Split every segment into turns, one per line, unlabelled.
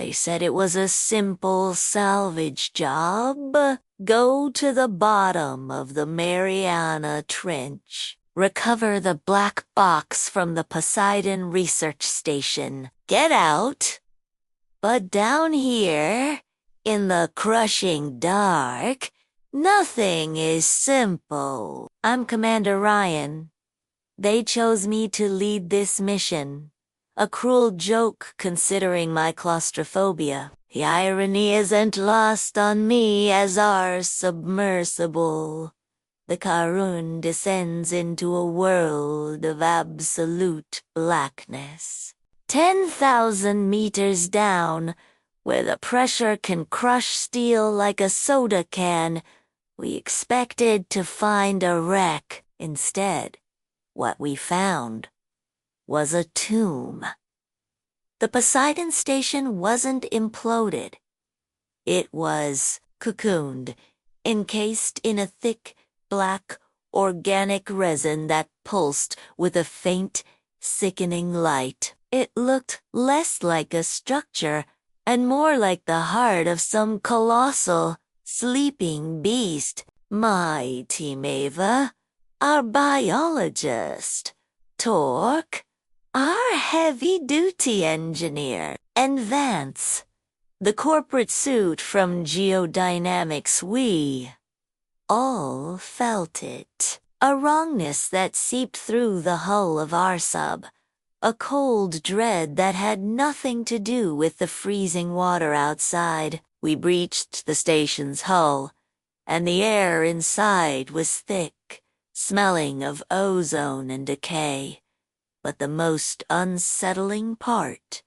They said it was a simple salvage job. Go to the bottom of the Mariana Trench. Recover the black box from the Poseidon Research Station. Get out. But down here, in the crushing dark, nothing is simple. I'm Commander Ryan. They chose me to lead this mission. A cruel joke considering my claustrophobia. The irony isn't lost on me as our submersible. The Karun descends into a world of absolute blackness. 10,000 meters down, where the pressure can crush steel like a soda can, we expected to find a wreck. Instead, what we found was a tomb. The Poseidon Station wasn't imploded. It was cocooned, encased in a thick, black, organic resin that pulsed with a faint, sickening light. It looked less like a structure and more like the heart of some colossal, sleeping beast. My team Ava, our biologist, Torque, our heavy-duty engineer, and Vance, the corporate suit from Geodynamics, we all felt it. A wrongness that seeped through the hull of our sub. A cold dread that had nothing to do with the freezing water outside. We breached the station's hull, and the air inside was thick, smelling of ozone and decay. But the most unsettling part,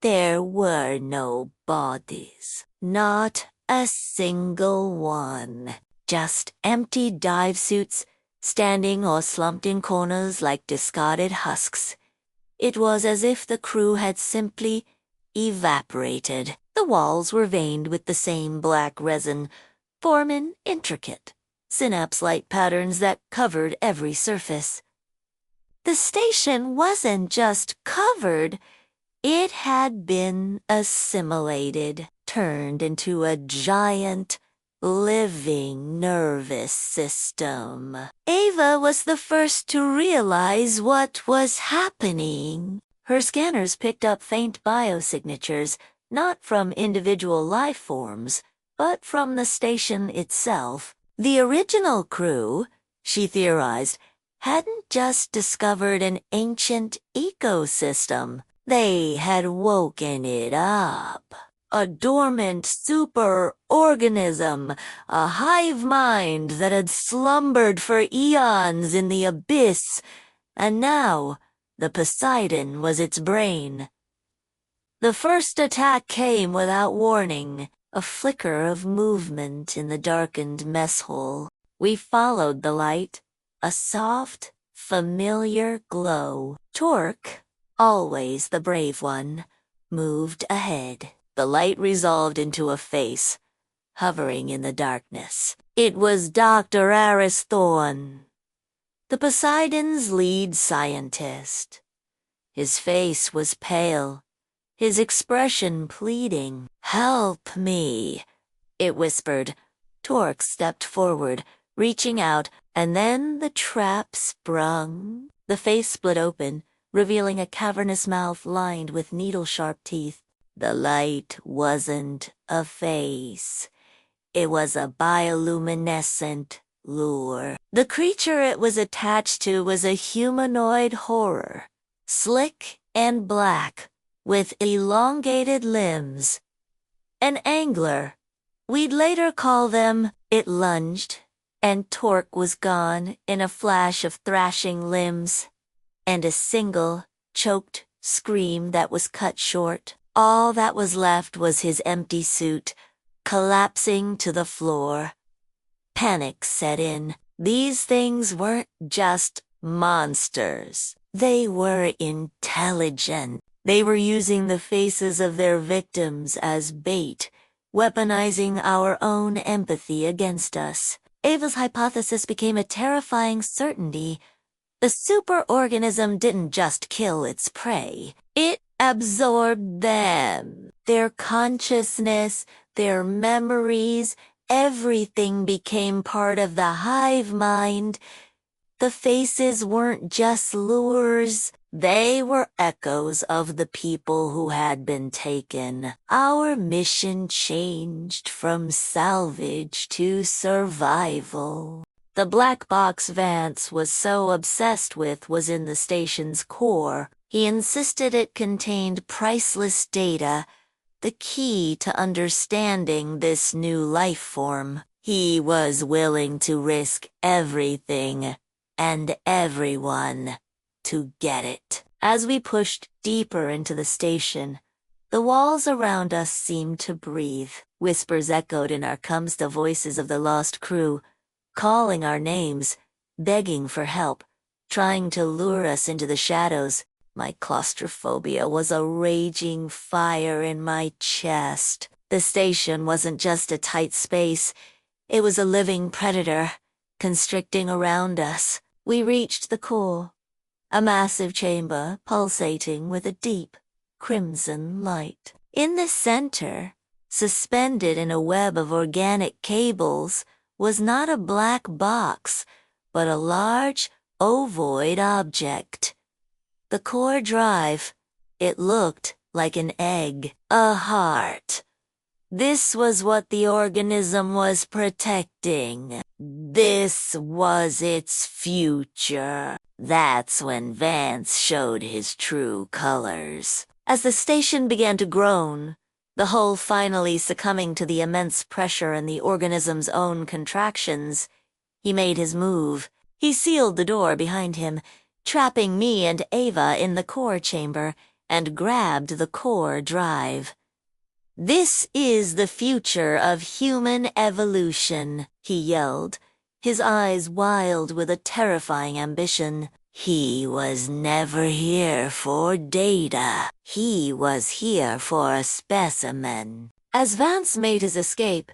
there were no bodies. Not a single one. Just empty dive suits, standing or slumped in corners like discarded husks. It was as if the crew had simply evaporated. The walls were veined with the same black resin, forming intricate, synapse-like patterns that covered every surface. The station wasn't just covered, it had been assimilated, turned into a giant, living nervous system. Ava was the first to realize what was happening. Her scanners picked up faint biosignatures, not from individual life forms, but from the station itself. The original crew, she theorized, hadn't just discovered an ancient ecosystem. They had woken it up. A dormant super-organism, a hive mind that had slumbered for eons in the abyss, and now the Poseidon was its brain. The first attack came without warning, a flicker of movement in the darkened mess hall. We followed the light, a soft, familiar glow. Torque, always the brave one, moved ahead. The light resolved into a face, hovering in the darkness. It was Dr. Aris Thorne, the Poseidon's lead scientist. His face was pale, his expression pleading. "Help me," it whispered. Torque stepped forward, reaching out, and then the trap sprung. The face split open, revealing a cavernous mouth lined with needle-sharp teeth. The light wasn't a face. It was a bioluminescent lure. The creature it was attached to was a humanoid horror, slick and black, with elongated limbs. An angler. We'd later call them. It lunged, and Torque was gone in a flash of thrashing limbs, and a single, choked scream that was cut short. All that was left was his empty suit, collapsing to the floor. Panic set in. These things weren't just monsters. They were intelligent. They were using the faces of their victims as bait, weaponizing our own empathy against us. Ava's hypothesis became a terrifying certainty. The superorganism didn't just kill its prey. It absorbed them. Their consciousness, their memories, everything became part of the hive mind. The faces weren't just lures, they were echoes of the people who had been taken. Our mission changed from salvage to survival. The black box Vance was so obsessed with was in the station's core. He insisted it contained priceless data, the key to understanding this new life form. He was willing to risk everything and everyone to get it. As we pushed deeper into the station, the walls around us seemed to breathe. Whispers echoed in our Kumsta voices of the lost crew, calling our names, begging for help, trying to lure us into the shadows. My claustrophobia was a raging fire in my chest. The station wasn't just a tight space, it was a living predator, constricting around us. We reached the core, a massive chamber pulsating with a deep, crimson light. In the center, suspended in a web of organic cables, was not a black box, but a large, ovoid object. The core drive, it looked like an egg, a heart. This was what the organism was protecting. This was its future. That's when Vance showed his true colors. As the station began to groan, the hull finally succumbing to the immense pressure and the organism's own contractions, he made his move. He sealed the door behind him, trapping me and Ava in the core chamber, and grabbed the core drive. "This is the future of human evolution," he yelled, his eyes wild with a terrifying ambition. He was never here for data. He was here for a specimen. As Vance made his escape,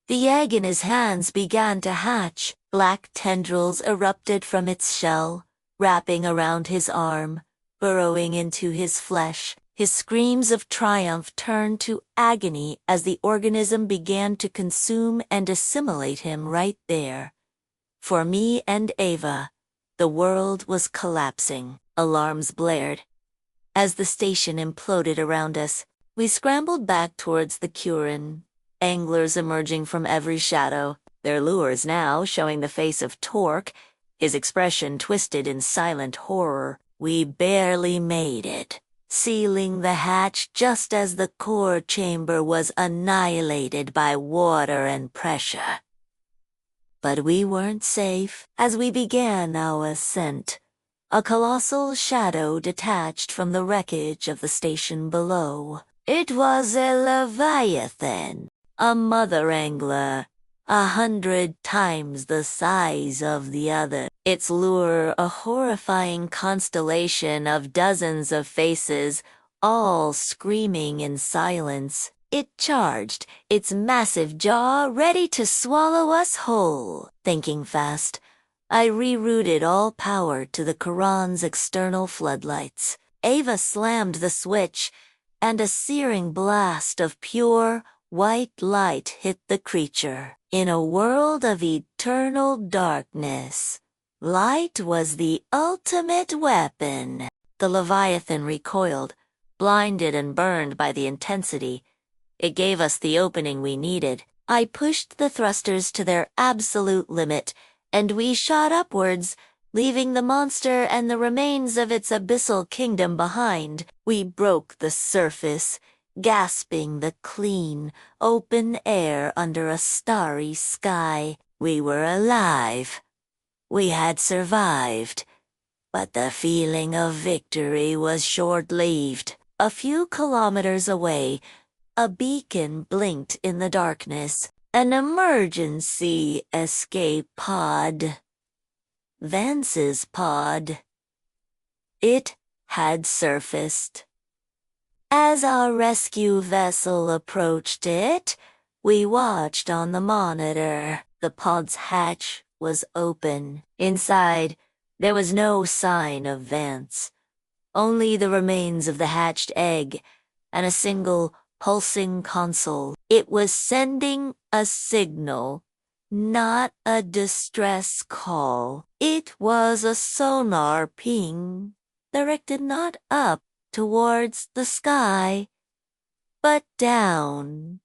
the egg in his hands began to hatch. Black tendrils erupted from its shell, wrapping around his arm, burrowing into his flesh. His screams of triumph turned to agony as the organism began to consume and assimilate him right there. For me and Ava, the world was collapsing. Alarms blared. As the station imploded around us, we scrambled back towards the Curin, anglers emerging from every shadow, their lures now showing the face of Torque, his expression twisted in silent horror. We barely made it, sealing the hatch just as the core chamber was annihilated by water and pressure. But we weren't safe. As we began our ascent, a colossal shadow detached from the wreckage of the station below. It was a leviathan, a mother angler, 100 times the size of the other. Its lure a horrifying constellation of dozens of faces, all screaming in silence. It charged, its massive jaw ready to swallow us whole. Thinking fast, I rerouted all power to the Quran's external floodlights. Ava slammed the switch, and a searing blast of pure, white light hit the creature. In a world of eternal darkness, light was the ultimate weapon. The Leviathan recoiled, blinded and burned by the intensity. It gave us the opening we needed. I pushed the thrusters to their absolute limit, and we shot upwards, leaving the monster and the remains of its abyssal kingdom behind. We broke the surface, gasping the clean, open air under a starry sky. We were alive. We had survived. But the feeling of victory was short-lived. A few kilometers away, a beacon blinked in the darkness. An emergency escape pod. Vance's pod. It had surfaced. As our rescue vessel approached it, we watched on the monitor. The pod's hatch was open. Inside, there was no sign of Vance. Only the remains of the hatched egg and a single pulsing console. It was sending a signal, not a distress call. It was a sonar ping, directed not up towards the sky, but down.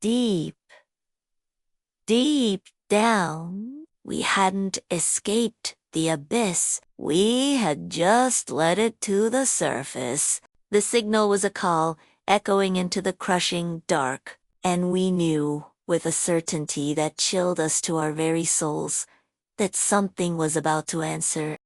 Deep, deep down. We hadn't escaped the abyss. We had just led it to the surface. The signal was a call, echoing into the crushing dark, and we knew, with a certainty that chilled us to our very souls, that something was about to answer.